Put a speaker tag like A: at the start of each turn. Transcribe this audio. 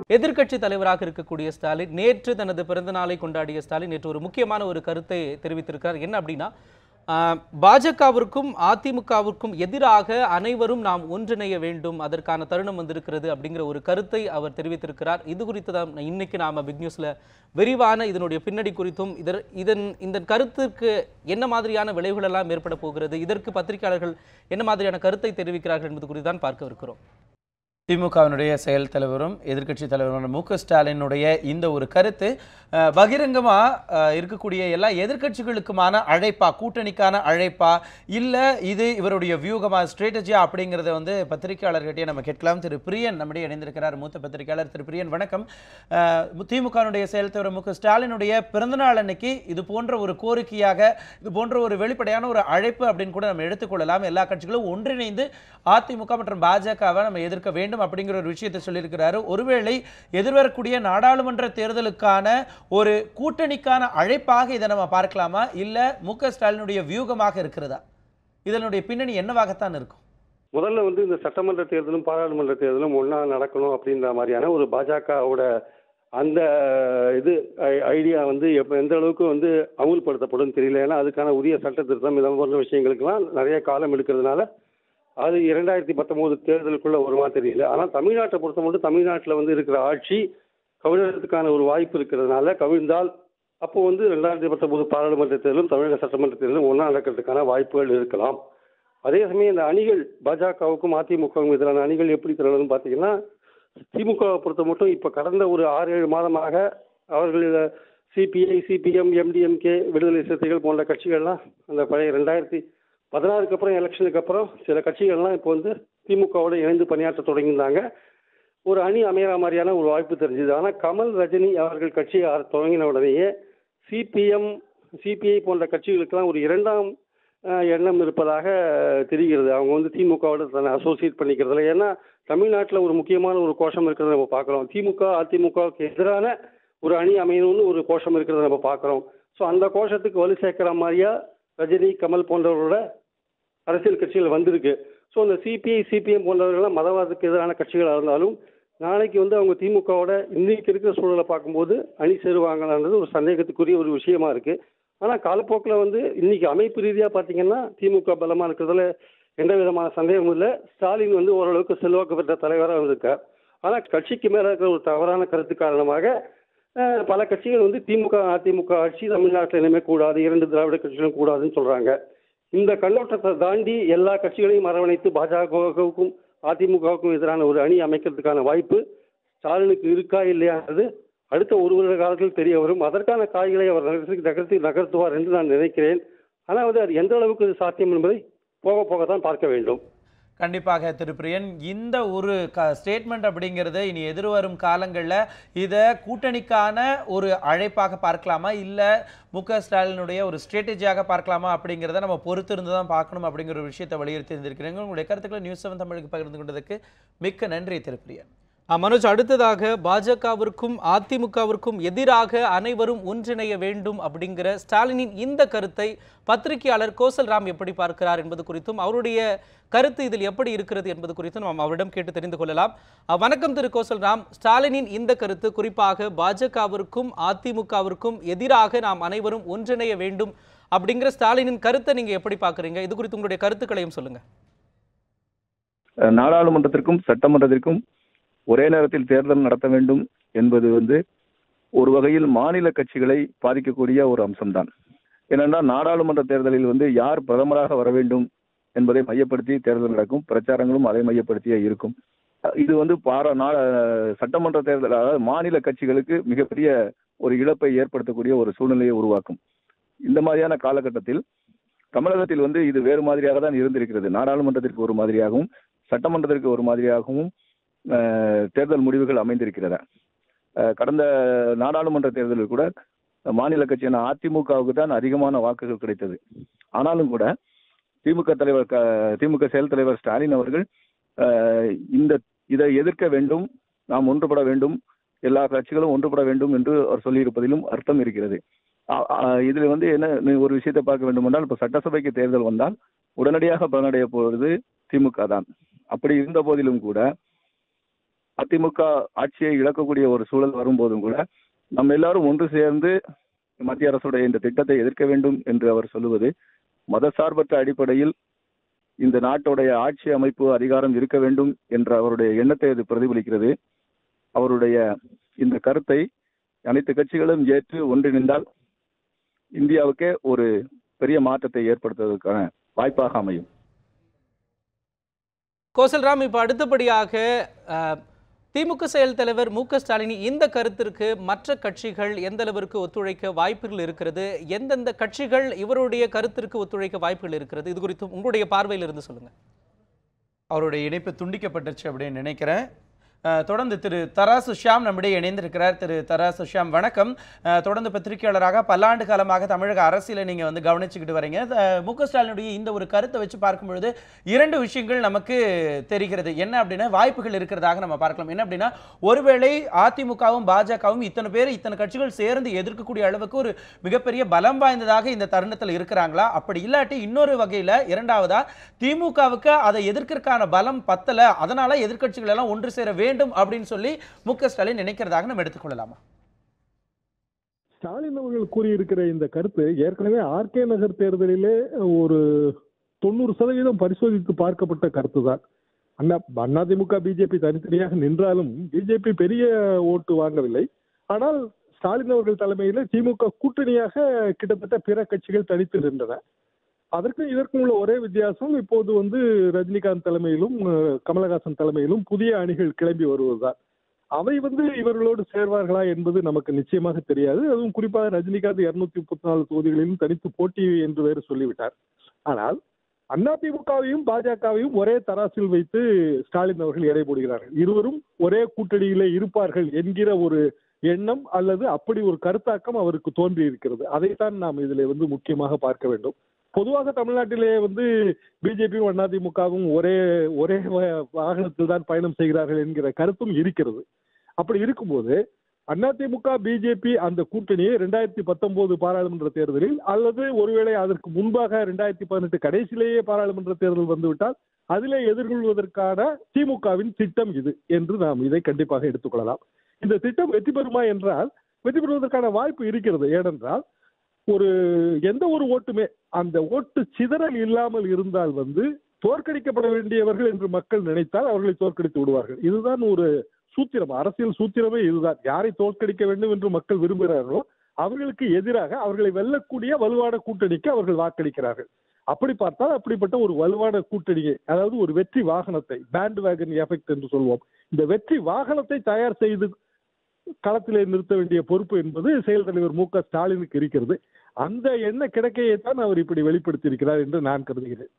A: எதிர்க்கட்சி தலைவராக இருக்கக்கூடிய ஸ்டாலின் நேற்று தனது பிறந்த நாளை கொண்டாடிய ஸ்டாலின் நேற்று ஒரு முக்கியமான ஒரு கருத்தை தெரிவித்திருக்கிறார். என்ன அப்படின்னா, பாஜகவிற்கும் அதிமுகவிற்கும் எதிராக அனைவரும் நாம் ஒன்றிணைய வேண்டும், அதற்கான தருணம் வந்திருக்கிறது அப்படிங்கிற ஒரு கருத்தை அவர் தெரிவித்திருக்கிறார். இது குறித்து தான் இன்னைக்கு நாம பிக் நியூஸ்ல விரிவான இதனுடைய பின்னணி குறித்தும் இந்த கருத்துக்கு என்ன மாதிரியான விளைவுகள் எல்லாம் ஏற்பட போகிறது, இதற்கு பத்திரிகையாளர்கள் என்ன மாதிரியான கருத்தை தெரிவிக்கிறார்கள் என்பது குறித்து தான் பார்க்க இருக்கிறோம். திமுகவினுடைய செயல் தலைவரும் எதிர்க்கட்சி தலைவருமான மு.க. ஸ்டாலினுடைய இந்த ஒரு கருத்து பகிரங்கமாக இருக்கக்கூடிய எல்லா எதிர்க்கட்சிகளுக்குமான அழைப்பா, கூட்டணிக்கான அழைப்பா, இல்லை இது இவருடைய வியூகமா, ஸ்ட்ராட்டஜியா அப்படிங்கிறத வந்து பத்திரிகையாளர்கிட்டே நம்ம கேட்கலாம். திரு பிரியன் நம்முடைய இணைந்திருக்கிறார், மூத்த பத்திரிகையாளர். திரு பிரியன் வணக்கம். திமுகவினுடைய செயல் தலைவர் மு.க. ஸ்டாலினுடைய பிறந்தநாள் அன்னைக்கு இது போன்ற ஒரு கோரிக்கையாக, இது போன்ற ஒரு வெளிப்படையான ஒரு அழைப்பு அப்படின்னு கூட நம்ம எடுத்துக்கொள்ளலாம். எல்லா கட்சிகளும் ஒன்றிணைந்து அதிமுக மற்றும் பாஜகவை நம்ம எதிர்க்க வேண்டும் அப்படிங்கிற ஒரு விஷயத்தை சொல்லியிருக்கிறாரு. ஒருவேளை எதிர்வரக்கூடிய நாடாளுமன்ற தேர்தலுக்கான ஒரு கூட்டணிக்கான அழைப்பாக இதை நம்ம பார்க்கலாமா, இல்ல மு.க. ஸ்டாலினுடைய வியூகமாக இருக்கிறதா? இதனுடைய பின்னணி என்னவாகத்தான் இருக்கும்?
B: முதல்ல வந்து இந்த சட்டமன்ற தேர்தலும் பாராளுமன்ற தேர்தலும் ஒன்னா நடக்கணும் அப்படின்ற மாதிரியான ஒரு பாஜகவோட அந்த இது ஐடியா வந்து எந்த அளவுக்கு வந்து அமுல்படுத்தப்படும் தெரியல. ஏன்னா அதுக்கான உரிய சட்ட திருத்தம் இதை போன்ற விஷயங்களுக்கெல்லாம் நிறைய காலம் எடுக்கிறதுனால அது 2019 தேர்தலுக்குள்ள வருமா தெரியல. ஆனால் தமிழ்நாட்டை பொறுத்த மட்டும் தமிழ்நாட்டில் வந்து இருக்கிற ஆட்சி கவிழ்றதுக்கான ஒரு வாய்ப்பு இருக்கிறதுனால, கவிழ்ந்தால் அப்போ வந்து 2019 பாராளுமன்ற தேர்தலும் தமிழக சட்டமன்ற தேர்தலும் ஒன்றா நடக்கிறதுக்கான வாய்ப்புகள் இருக்கலாம். அதே சமயம் இந்த அணிகள் பாஜகவுக்கும் அதிமுகவுக்கும் எதிரான அணிகள் எப்படி திரளும் பார்த்தீங்கன்னா, திமுகவை பொறுத்த மட்டும் இப்போ கடந்த ஒரு 6-7 மாதமாக அவர்கள் சிபிஐ, சிபிஎம், எம்டிஎம்கே, விடுதலை சிறுத்தைகள் போன்ற கட்சிகள்லாம் அந்த பழைய 2016க்கு அப்புறம் எலெக்ஷனுக்கு அப்புறம் சில கட்சிகள்லாம் இப்போ வந்து திமுகவோட இணைந்து பணியாற்ற தொடங்கியிருந்தாங்க. ஒரு அணி அமைகிற மாதிரியான ஒரு வாய்ப்பு தெரிஞ்சுது. ஆனால் கமல், ரஜினி அவர்கள் கட்சியை தொடங்கின உடனேயே சிபிஎம், சிபிஐ போன்ற கட்சிகளுக்கெல்லாம் ஒரு இரண்டாம் எண்ணம் இருப்பதாக தெரிகிறது. அவங்க வந்து திமுகவோட தன்னை அசோசியேட் பண்ணிக்கிறதுல. ஏன்னா தமிழ்நாட்டில் ஒரு முக்கியமான ஒரு கோஷம் இருக்கிறத நம்ம பார்க்குறோம். திமுக அதிமுகவுக்கு எதிரான ஒரு அணி அமையணும்னு ஒரு கோஷம் இருக்கிறத நம்ம பார்க்குறோம். ஸோ அந்த கோஷத்துக்கு வலு சேர்க்கிற மாதிரியா ரஜினி, கமல் போன்றவர்களோட அரசியல் கட்சிகள் வந்திருக்கு. ஸோ அந்த சிபிஐ, சிபிஎம் போன்றவர்கள்லாம் மதவாதத்துக்கு எதிரான கட்சிகளாக இருந்தாலும் நாளைக்கு வந்து அவங்க திமுகவோட இன்னைக்கு இருக்கிற சூழலை பார்க்கும்போது அணி சேருவாங்களான்றது ஒரு சந்தேகத்துக்குரிய ஒரு விஷயமா இருக்கு. ஆனால் காலப்போக்கில் வந்து இன்னைக்கு அமைப்பு ரீதியாக பார்த்தீங்கன்னா திமுக பலமாக இருக்கிறதுல எந்த விதமான சந்தேகமும் இல்லை. ஸ்டாலின் வந்து ஓரளவுக்கு செல்வாக்கு பெற்ற தலைவராக இருந்திருக்கார். ஆனால் கட்சிக்கு மேலே இருக்கிற ஒரு தவறான கருத்து காரணமாக பல கட்சிகள் வந்து திமுக அதிமுக ஆட்சி தமிழ்நாட்டில் இனிமேல் கூடாது, 2 திராவிட கட்சிகளும் கூடாதுன்னு சொல்றாங்க. இந்த கண்ணோட்டத்தை தாண்டி எல்லா கட்சிகளையும் அரவணைத்து பாஜகவுக்கும் அதிமுகவுக்கும் எதிரான ஒரு அணி அமைக்கிறதுக்கான வாய்ப்பு ஸ்டாலினுக்கு இருக்கா இல்லையான்றது அடுத்த ஒரு வருட காலத்தில் தெரிய வரும். அதற்கான காய்களை அவர் நகர்த்துவார் என்று நான் நினைக்கிறேன். ஆனால் வந்து அது எந்த அளவுக்கு சாத்தியம் என்பதை போக போக தான் பார்க்க வேண்டும்.
A: கண்டிப்பாக திரு பிரியன், இந்த ஒரு ஸ்டேட்மெண்ட் அப்படிங்கிறது இனி எதிர்வரும் காலங்களில் இதை கூட்டணிக்கான ஒரு அழைப்பாக பார்க்கலாமா, இல்லை மு.க. ஸ்டாலினுடைய ஒரு ஸ்ட்ராட்டஜியாக பார்க்கலாமா அப்படிங்கிறத நம்ம பொறுத்து இருந்து தான் பார்க்கணும் அப்படிங்கிற ஒரு விஷயத்தை வலியுறுத்தி இருந்திருக்கிறீங்க. உங்களுடைய கருத்துக்களை நியூஸ் 7 தமிழுக்கு பகிர்ந்து கொண்டதுக்கு மிக்க நன்றி திரு பிரியன். மனோஜ், அடுத்ததாக பாஜகவிற்கும் அதிமுகவிற்கும் எதிராக அனைவரும் ஒன்றிணைய வேண்டும் அப்படிங்கிற ஸ்டாலினின் இந்த கருத்தை பத்திரிகையாளர் கோசல் ராம் எப்படி பார்க்கிறார் என்பது குறித்தும், அவருடைய கருத்து இதில் எப்படி இருக்கிறது என்பது குறித்தும் நாம் அவரிடம் கேட்டு தெரிந்து கொள்ளலாம். வணக்கம் திரு கோசல் ராம். ஸ்டாலினின் இந்த கருத்து குறிப்பாக பாஜகவிற்கும் அதிமுகவிற்கும் எதிராக நாம் அனைவரும் ஒன்றிணைய வேண்டும் அப்படிங்கிற ஸ்டாலினின் கருத்தை நீங்க எப்படி பார்க்குறீங்க? இது குறித்து உங்களுடைய கருத்துக்களையும் சொல்லுங்க.
C: நாடாளுமன்றத்திற்கும் சட்டமன்றத்திற்கும் ஒரே நேரத்தில் தேர்தல் நடத்த வேண்டும் என்பது வந்து ஒரு வகையில் மாநில கட்சிகளை பாதிக்கக்கூடிய ஒரு அம்சம்தான். ஏனென்றால் நாடாளுமன்ற தேர்தலில் வந்து யார் பிரதமராக வர வேண்டும் என்பதை மையப்படுத்தி தேர்தல் நடக்கும், பிரச்சாரங்களும் அதை மையப்படுத்தியே இருக்கும். இது வந்து சட்டமன்ற தேர்தல், அதாவது மாநில கட்சிகளுக்கு மிகப்பெரிய ஒரு இழப்பை ஏற்படுத்தக்கூடிய ஒரு சூழ்நிலையை உருவாக்கும். இந்த மாதிரியான காலகட்டத்தில் தமிழகத்தில் வந்து இது வேறு மாதிரியாக தான் இருந்திருக்கிறது. நாடாளுமன்றத்திற்கு ஒரு மாதிரியாகவும் சட்டமன்றத்திற்கு ஒரு மாதிரியாகவும் தேர்தல் முடிவுகள் அமைந்திருக்கிறதா. கடந்த நாடாளுமன்ற தேர்தலில் கூட மாநில கட்சியான அதிமுகவுக்கு தான் அதிகமான வாக்குகள் கிடைத்தது. ஆனாலும் கூட திமுக செயல் தலைவர் ஸ்டாலின் அவர்கள் இதை எதிர்க்க வேண்டும், நாம் ஒன்றுபட வேண்டும், எல்லா கட்சிகளும் ஒன்றுபட வேண்டும் என்று அவர் சொல்லியிருப்பதிலும் அர்த்தம் இருக்கிறது. இதுல வந்து என்ன ஒரு விஷயத்தை பார்க்க வேண்டும் என்றால், இப்ப சட்டசபைக்கு தேர்தல் வந்தால் உடனடியாக பலனடைய போவது திமுக தான். அப்படி இருந்த போதிலும் கூட அதிமுக ஆட்சியை இழக்கக்கூடிய ஒரு சூழல் வரும்போதும் கூட நம்ம எல்லாரும் ஒன்று சேர்ந்து மத்திய அரசுடைய இந்த திட்டத்தை எதிர்க்க வேண்டும் என்று அவர் சொல்லுவது மதசார்பற்ற அடிப்படையில் இந்த நாட்டுடைய ஆட்சி அமைப்பு அதிகாரம் இருக்க வேண்டும் என்ற அவருடைய எண்ணத்தை அது பிரதிபலிக்கிறது. அவருடைய இந்த கருத்தை அனைத்து கட்சிகளும் ஏற்று ஒன்றிணைந்தால் இந்தியாவுக்கே ஒரு பெரிய மாற்றத்தை ஏற்படுத்துவதற்கான வாய்ப்பாக அமையும்.
A: கோசல்ராம், இப்ப அடுத்தபடியாக திமுக செயல் தலைவர் மு.க. ஸ்டாலின் இந்த கருத்திற்கு மற்ற கட்சிகள் எந்த அளவிற்கு ஒத்துழைக்க வாய்ப்புகள் இருக்கிறது, எந்தெந்த கட்சிகள் இவருடைய கருத்திற்கு ஒத்துழைக்க வாய்ப்புகள் இருக்கிறது, இது குறித்து உங்களுடைய பார்வையில் இருந்து சொல்லுங்க.
D: அவருடைய இணைப்பு துண்டிக்கப்பட்டுச்சு அப்படின்னு நினைக்கிறேன். தொடர்ந்து திரு தராசு ஷியாம் நம்மிடையே இணைந்திருக்கிறார். திரு தராசு ஷியாம், வணக்கம். தொடர்ந்து பத்திரிகையாளராக பல்லாண்டு காலமாக தமிழக அரசியலை நீங்கள் வந்து கவனிச்சுக்கிட்டு வரீங்க. மு.க. ஸ்டாலினுடைய இந்த ஒரு கருத்தை வச்சு பார்க்கும் பொழுது இரண்டு விஷயங்கள் நமக்கு தெரிகிறது. என்ன அப்படின்னா, வாய்ப்புகள் இருக்கிறதாக நம்ம பார்க்கலாம். என்ன அப்படின்னா, ஒருவேளை அதிமுகவும் பாஜகவும் இத்தனை பேர் இத்தனை கட்சிகள் சேர்ந்து எதிர்க்கக்கூடிய அளவுக்கு ஒரு மிகப்பெரிய பலம் வாய்ந்ததாக இந்த தருணத்தில் இருக்கிறாங்களா? அப்படி இல்லாட்டி இன்னொரு வகையில் இரண்டாவதா திமுகவுக்கு அதை எதிர்க்கிறதுக்கான பலம் பத்தல, அதனால எதிர்க்கட்சிகள் எல்லாம் ஒன்று சேர வேண்டும் அப்படின்னு சொல்லி மு.க. ஸ்டாலின் நினைக்கிறதாக நம்ம எடுத்துக்கொள்ளலாமா?
E: ஸ்டாலின் அவர்கள் கூறியிருக்கிற இந்த கருத்து ஏற்கனவே ஆர்கே நகர் தேர்தலிலே ஒரு 90% பரிசோதித்து பார்க்கப்பட்ட கருத்து தான். அதிமுக பிஜேபி தனித்தனியாக நின்றாலும் பிஜேபி பெரிய ஓட்டு வாங்கவில்லை. ஆனால் ஸ்டாலின் அவர்கள் தலைமையில் திமுக கூட்டணியாக கிட்டத்தட்ட பிற கட்சிகள் தனித்து நின்றன. அதற்கும் இதற்கும் உள்ள ஒரே வித்தியாசம், இப்போது ரஜினிகாந்த் தலைமையிலும் கமலஹாசன் தலைமையிலும் புதிய அணிகள் கிளம்பி வருவதுதான். அவை இவர்களோடு சேர்வார்களா என்பது நமக்கு நிச்சயமாக தெரியாது. அதுவும் குறிப்பாக ரஜினிகாந்த் 234 தொகுதிகளிலும் தனித்து போட்டி என்று வேறு சொல்லிவிட்டார். ஆனால் அதிமுகவையும் பாஜகவையும் ஒரே தராசில் வைத்து ஸ்டாலின் அவர்கள் எடை போடுகிறார்கள். இருவரும் ஒரே கூட்டணியிலே இருப்பார்கள் என்கிற ஒரு எண்ணம் அல்லது அப்படி ஒரு கருத்தாக்கம் அவருக்கு தோன்றி இருக்கிறது. அதைத்தான் நாம் இதில் முக்கியமாக பார்க்க வேண்டும். பொதுவாக தமிழ்நாட்டிலே பிஜேபியும் அதிமுகவும் ஒரே வாகனத்தில் தான் பயணம் செய்கிறார்கள் என்கிற கருத்தும் இருக்கிறது. அப்படி இருக்கும்போது அதிமுக பிஜேபி அந்த கூட்டணியை 2019 பாராளுமன்ற தேர்தலில் அல்லது ஒருவேளை அதற்கு முன்பாக 2018 கடைசியிலேயே பாராளுமன்ற தேர்தல் வந்துவிட்டால் அதிலே எதிர்கொள்வதற்கான திமுகவின் திட்டம் இது என்று நாம் இதை கண்டிப்பாக எடுத்துக்கொள்ளலாம். இந்த திட்டம் வெற்றி பெறுமா என்றால் வெற்றி பெறுவதற்கான வாய்ப்பு இருக்கிறது. ஏனென்றால் எந்த ஒரு ஓட்டுமே அந்த ஓட்டு சிதறல் இல்லாமல் இருந்தால் தோற்கடிக்கப்பட வேண்டியவர்கள் என்று மக்கள் நினைத்தால் அவர்களை தோற்கடித்து விடுவார்கள். இதுதான் ஒரு சூத்திரம், அரசியல் சூத்திரமே இதுதான். யாரை தோற்கடிக்க வேண்டும் என்று மக்கள் விரும்புகிறார்களோ அவர்களுக்கு எதிராக அவர்களை வெல்லக்கூடிய வலுவான கூட்டணிக்கு அவர்கள் வாக்களிக்கிறார்கள். அப்படி பார்த்தால் அப்படிப்பட்ட ஒரு வலுவான கூட்டணியை, அதாவது ஒரு வெற்றி வாகனத்தை, பேண்ட் வேகன் எஃபெக்ட் என்று சொல்வோம், இந்த வெற்றி வாகனத்தை தயார் செய்து களத்திலே நிறுத்த வேண்டிய பொறுப்பு என்பது செயல் தலைவர் மு.க. ஸ்டாலினுக்கு இருக்கிறது. அந்த எண்ண கிடக்கையை தான் அவர் இப்படி வெளிப்படுத்தி இருக்கிறார் என்று நான் கருதுகிறேன்.